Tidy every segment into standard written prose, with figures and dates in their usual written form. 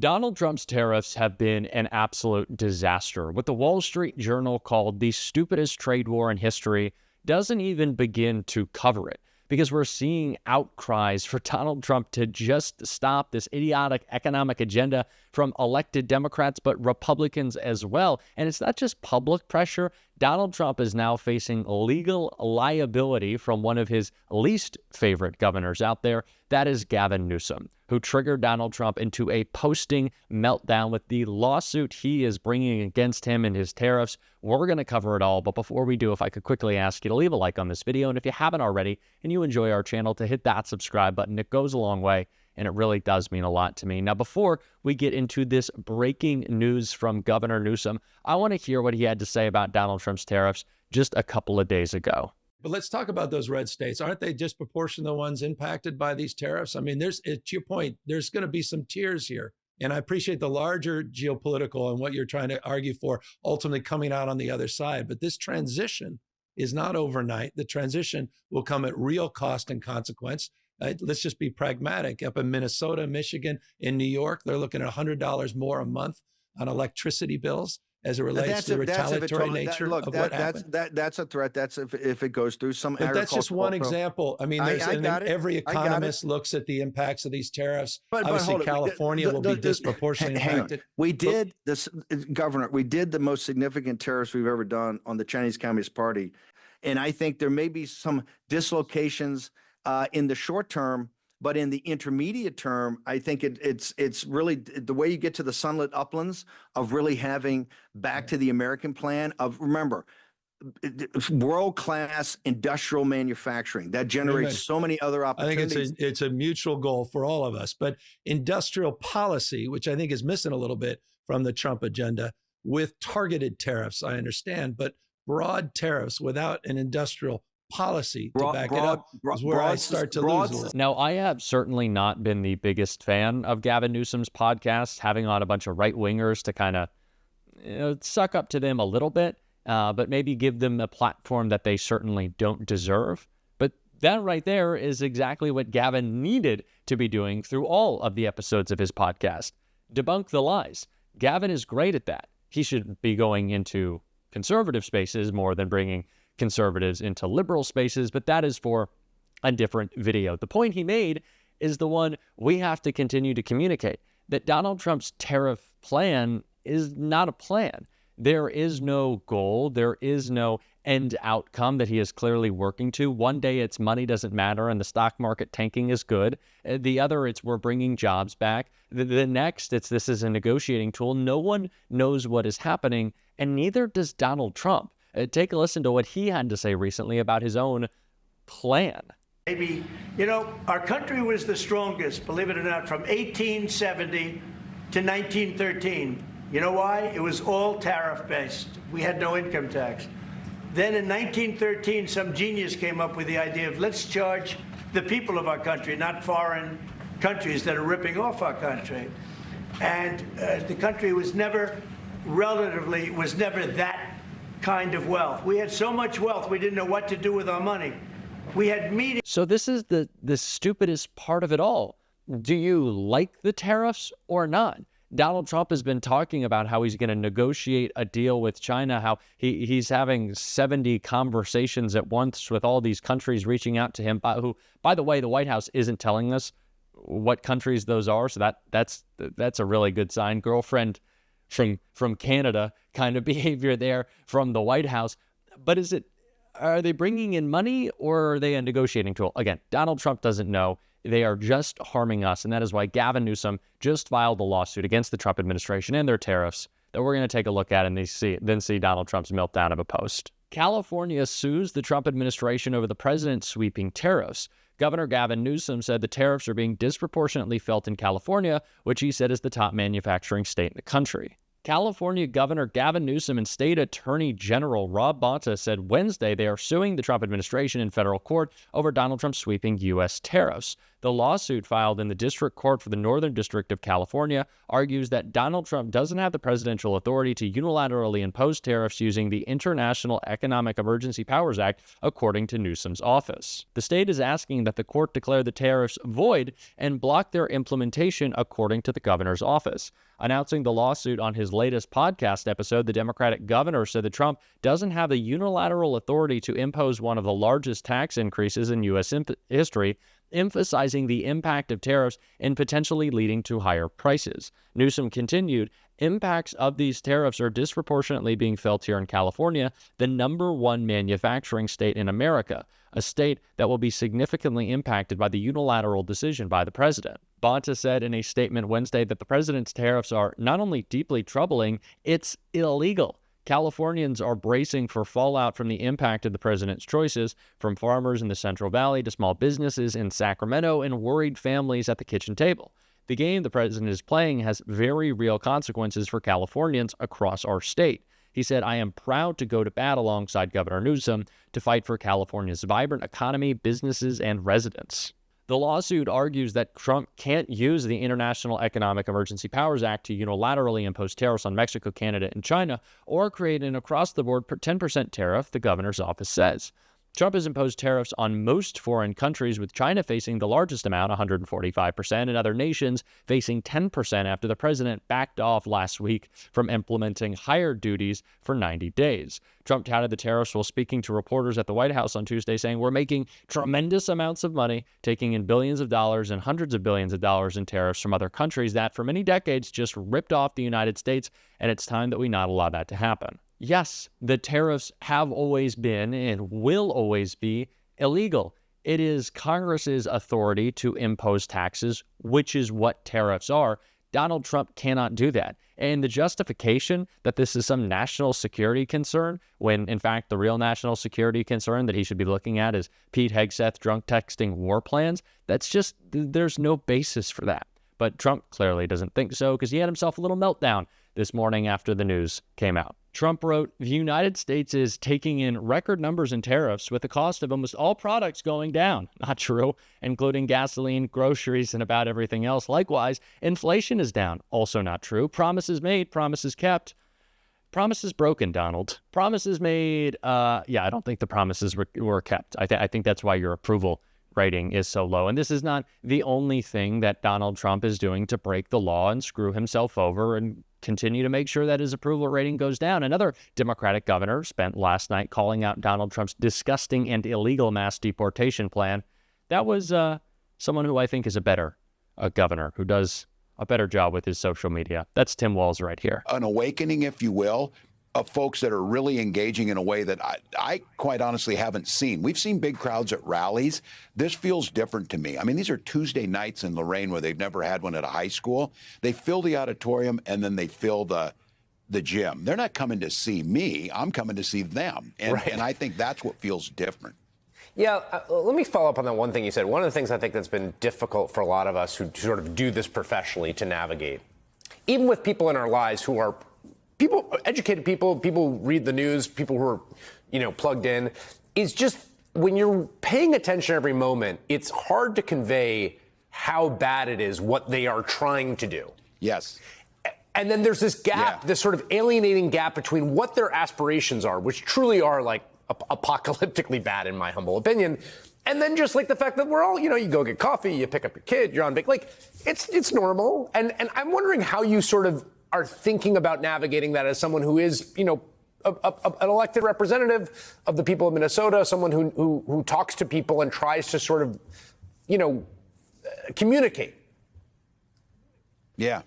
Donald Trump's tariffs have been an absolute disaster. What the Wall Street Journal called the stupidest trade war in history doesn't even begin to cover it, because we're seeing outcries for Donald Trump to just stop this idiotic economic agenda from elected Democrats, but Republicans as well. And it's not just public pressure. Donald Trump is now facing legal liability from one of his least favorite governors out there. That is Gavin Newsom, who triggered Donald Trump into a posting meltdown with the lawsuit he is bringing against him and his tariffs. We're going to cover it all. But before we do, if I could quickly ask you to leave a like on this video. And if you haven't already and you enjoy our channel, to hit that subscribe button. It goes a long way, and it really does mean a lot to me. Now, before we get into this breaking news from Governor Newsom, I want to hear what he had to say about Donald Trump's tariffs just a couple of days ago. But let's talk about those red states. Aren't they disproportionate, the ones impacted by these tariffs? I mean, to your point, there's going to be some tears here. And I appreciate the larger geopolitical and what you're trying to argue for ultimately coming out on the other side. But this transition is not overnight. The transition will come at real cost and consequence. Let's just be pragmatic. Up in Minnesota, Michigan, in New York, they're looking at $100 more a month on electricity bills as it relates to the retaliatory nature of what happened. That's a threat. That's if it goes through some. But that's just one example. I mean, every economist looks at the impacts of these tariffs. Obviously, California will be disproportionately impacted. We did this, Governor. We did the most significant tariffs we've ever done on the Chinese Communist Party, and I think there may be some dislocations in the short term. But in the intermediate term, I think it's really the way you get to the sunlit uplands of really having back to the American plan of, remember, world-class industrial manufacturing that generates so many other opportunities. I think it's a mutual goal for all of us. But industrial policy, which I think is missing a little bit from the Trump agenda, with targeted tariffs, I understand, but broad tariffs without an industrial policy to back it up is where I start to lose a little. Now, I have certainly not been the biggest fan of Gavin Newsom's podcast, having on a bunch of right-wingers to kind of suck up to them a little bit, but maybe give them a platform that they certainly don't deserve. But that right there is exactly what Gavin needed to be doing through all of the episodes of his podcast. Debunk the lies. Gavin is great at that. He should be going into conservative spaces more than bringing conservatives into liberal spaces, but that is for a different video. The point he made is the one we have to continue to communicate, that Donald Trump's tariff plan is not a plan. There is no goal. There is no end outcome that he is clearly working to. One day it's money doesn't matter and the stock market tanking is good. The other, it's we're bringing jobs back. The next, it's this is a negotiating tool. No one knows what is happening, and neither does Donald Trump. Take a listen to what he had to say recently about his own plan. Maybe, our country was the strongest, believe it or not, from 1870 to 1913. You know why? It was all tariff-based. We had no income tax. Then in 1913, some genius came up with the idea of let's charge the people of our country, not foreign countries that are ripping off our country. And the country was never that kind of wealth. We had so much wealth, we didn't know what to do with our money. We had meetings. So this is the stupidest part of it all. Do you like the tariffs or not? Donald Trump has been talking about how he's going to negotiate a deal with China, how he's having 70 conversations at once with all these countries reaching out to him, who, by the way, the White House isn't telling us what countries those are. So that's a really good sign. Girlfriend from Canada kind of behavior there from the White House. But are they bringing in money, or are they a negotiating tool? Again, Donald Trump doesn't know. They are just harming us. And that is why Gavin Newsom just filed a lawsuit against the Trump administration and their tariffs that we're going to take a look at and then see Donald Trump's meltdown of a post. California sues the Trump administration over the president's sweeping tariffs. Governor Gavin Newsom said the tariffs are being disproportionately felt in California, which he said is the top manufacturing state in the country. California Governor Gavin Newsom and State Attorney General Rob Bonta said Wednesday they are suing the Trump administration in federal court over Donald Trump's sweeping U.S. tariffs. The lawsuit filed in the District Court for the Northern District of California argues that Donald Trump doesn't have the presidential authority to unilaterally impose tariffs using the International Economic Emergency Powers Act, according to Newsom's office. The state is asking that the court declare the tariffs void and block their implementation, according to the governor's office. Announcing the lawsuit on his latest podcast episode, the Democratic governor said that Trump doesn't have the unilateral authority to impose one of the largest tax increases in U.S. history, emphasizing the impact of tariffs and potentially leading to higher prices. Newsom continued, impacts of these tariffs are disproportionately being felt here in California, the #1 manufacturing state in America, a state that will be significantly impacted by the unilateral decision by the president. Bonta said in a statement Wednesday that the president's tariffs are not only deeply troubling, it's illegal. Californians are bracing for fallout from the impact of the president's choices, from farmers in the Central Valley to small businesses in Sacramento and worried families at the kitchen table. The game the president is playing has very real consequences for Californians across our state. He said, I am proud to go to bat alongside Governor Newsom to fight for California's vibrant economy, businesses, and residents. The lawsuit argues that Trump can't use the International Economic Emergency Powers Act to unilaterally impose tariffs on Mexico, Canada, and China, or create an across-the-board 10% tariff, the governor's office says. Trump has imposed tariffs on most foreign countries, with China facing the largest amount, 145%, and other nations facing 10% after the president backed off last week from implementing higher duties for 90 days. Trump touted the tariffs while speaking to reporters at the White House on Tuesday, saying, we're making tremendous amounts of money, taking in billions of dollars and hundreds of billions of dollars in tariffs from other countries that for many decades just ripped off the United States, and it's time that we not allow that to happen. Yes, the tariffs have always been and will always be illegal. It is Congress's authority to impose taxes, which is what tariffs are. Donald Trump cannot do that. And the justification that this is some national security concern, when in fact the real national security concern that he should be looking at is Pete Hegseth drunk texting war plans, that's just, there's no basis for that. But Trump clearly doesn't think so, because he had himself a little meltdown this morning after the news came out. Trump wrote, the United States is taking in record numbers in tariffs, with the cost of almost all products going down. Not true, including gasoline, groceries, and about everything else. Likewise, inflation is down. Also not true. Promises made, promises kept. Promises broken, Donald. Promises made, I don't think the promises were kept. I think that's why your approval rating is so low. And this is not the only thing that Donald Trump is doing to break the law and screw himself over and continue to make sure that his approval rating goes down. Another Democratic governor spent last night calling out Donald Trump's disgusting and illegal mass deportation plan. That was someone who I think is a governor, who does a better job with his social media. That's Tim Walz right here. An awakening, if you will, of folks that are really engaging in a way that I quite honestly haven't seen. We've seen big crowds at rallies. This feels different to me. I mean, these are Tuesday nights in Lorraine where they've never had one at a high school. They fill the auditorium and then they fill the gym. They're not coming to see me. I'm coming to see them. And I think that's what feels different. Yeah, let me follow up on that one thing you said. One of the things I think that's been difficult for a lot of us who sort of do this professionally to navigate, even with people in our lives who are educated people who read the news, people who are, plugged in, is just when you're paying attention every moment, it's hard to convey how bad it is, what they are trying to do. Yes. And then there's this gap, this sort of alienating gap between what their aspirations are, which truly are like apocalyptically bad in my humble opinion. And then just like the fact that we're all, you go get coffee, you pick up your kid, you're on vacation, like it's normal. And I'm wondering how you sort of are thinking about navigating that as someone who is, an elected representative of the people of Minnesota, someone who talks to people and tries to sort of, communicate. Yeah.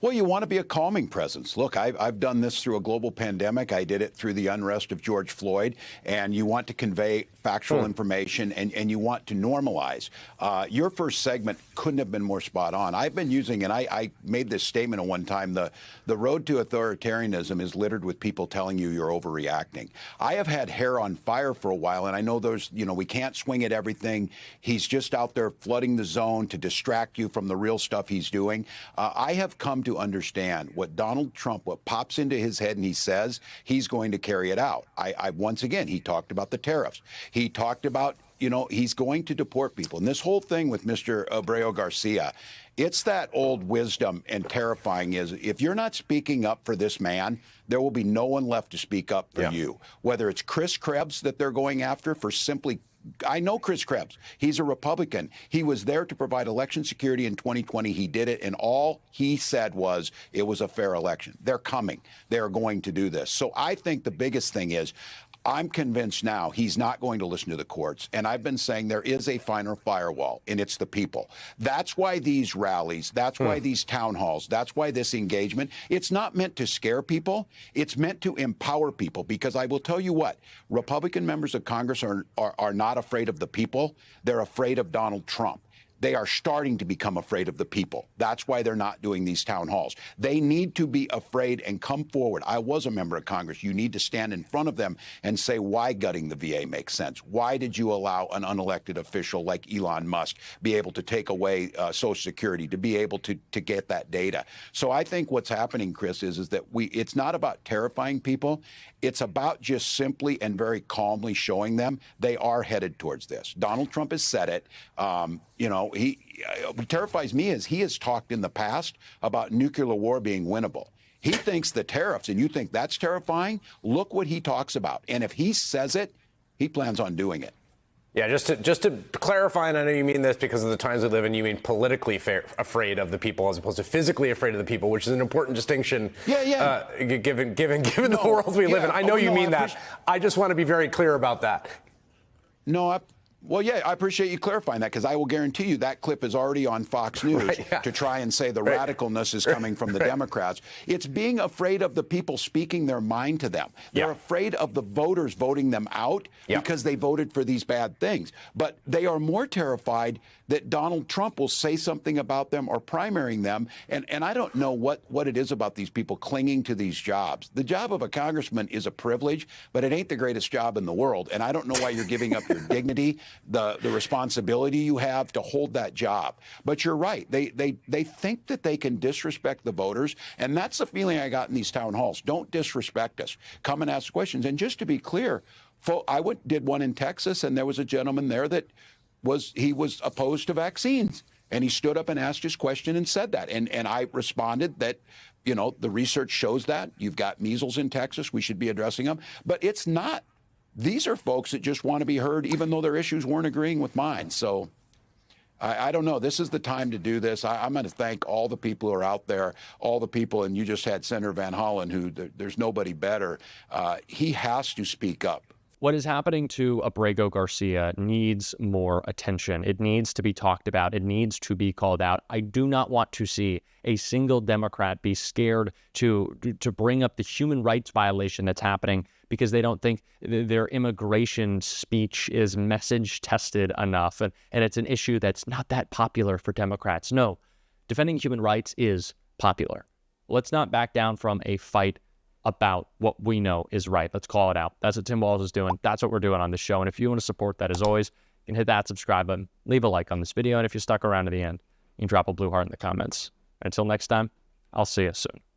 Well, you want to be a calming presence. Look, I've done this through a global pandemic. I did it through the unrest of George Floyd. And you want to convey factual information and you want to normalize. Your first segment couldn't have been more spot on. I've been using, and I made this statement at one time, the road to authoritarianism is littered with people telling you you're overreacting. I have had hair on fire for a while, and I know there's, we can't swing at everything. He's just out there flooding the zone to distract you from the real stuff he's doing. I have come to to understand what Donald Trump, what pops into his head and he says, he's going to carry it out. Once again, he talked about the tariffs. He talked about, he's going to deport people. And this whole thing with Mr. Abreu Garcia, it's that old wisdom and terrifying is if you're not speaking up for this man, there will be no one left to speak up for you. Whether it's Chris Krebs that they're going after for simply, I know Chris Krebs. He's a Republican. He was there to provide election security in 2020. He did it, and all he said was it was a fair election. They're coming. They're going to do this. So I think the biggest thing is I'm convinced now he's not going to listen to the courts. And I've been saying there is a finer firewall, and it's the people. That's why these rallies, that's why these town halls, that's why this engagement, it's not meant to scare people. It's meant to empower people, because I will tell you what, Republican members of Congress are not afraid of the people. They're afraid of Donald Trump. They are starting to become afraid of the people. That's why they're not doing these town halls. They need to be afraid and come forward. I was a member of Congress. You need to stand in front of them and say why gutting the VA makes sense. Why did you allow an unelected official like Elon Musk be able to take away Social Security, to be able to get that data? So I think what's happening, Chris, is that it's not about terrifying people. It's about just simply and very calmly showing them they are headed towards this. Donald Trump has said it. What terrifies me is he has talked in the past about nuclear war being winnable. He thinks the tariffs, and you think that's terrifying? Look what he talks about. And if he says it, he plans on doing it. Yeah, just to clarify, and I know you mean this because of the times we live in, you mean politically afraid of the people as opposed to physically afraid of the people, which is an important distinction. Given the world we live in. I know you mean that. I just want to be very clear about that. I appreciate you clarifying that, because I will guarantee you that clip is already on Fox News to try and say the radicalness is coming from the Democrats. It's being afraid of the people speaking their mind to them. They're afraid of the voters voting them out because they voted for these bad things. But they are more terrified that Donald Trump will say something about them or primarying them. And I don't know what it is about these people clinging to these jobs. The job of a congressman is a privilege, but it ain't the greatest job in the world. And I don't know why you're giving up your dignity, the responsibility you have to hold that job. But you're right. They think that they can disrespect the voters. And that's the feeling I got in these town halls. Don't disrespect us. Come and ask questions. And just to be clear, I did one in Texas, and there was a gentleman there that was opposed to vaccines. And he stood up and asked his question and said that. And I responded that, the research shows that. You've got measles in Texas. We should be addressing them. But it's not. These are folks that just want to be heard, even though their issues weren't agreeing with mine. So I don't know. This is the time to do this. I'm going to thank all the people who are out there, all the people. And you just had Senator Van Hollen, who there's nobody better. He has to speak up. What is happening to Abreu Garcia needs more attention. It needs to be talked about. It needs to be called out. I do not want to see a single Democrat be scared to bring up the human rights violation that's happening because they don't think their immigration speech is message tested enough. And it's an issue that's not that popular for Democrats. No, defending human rights is popular. Let's not back down from a fight about what we know is right. Let's call it out. That's what Tim Walz is doing. That's what we're doing on this show. And if you want to support that, as always, you can hit that subscribe button, leave a like on this video, and if you stuck around to the end, you can drop a blue heart in the comments. Until next time, I'll see you soon.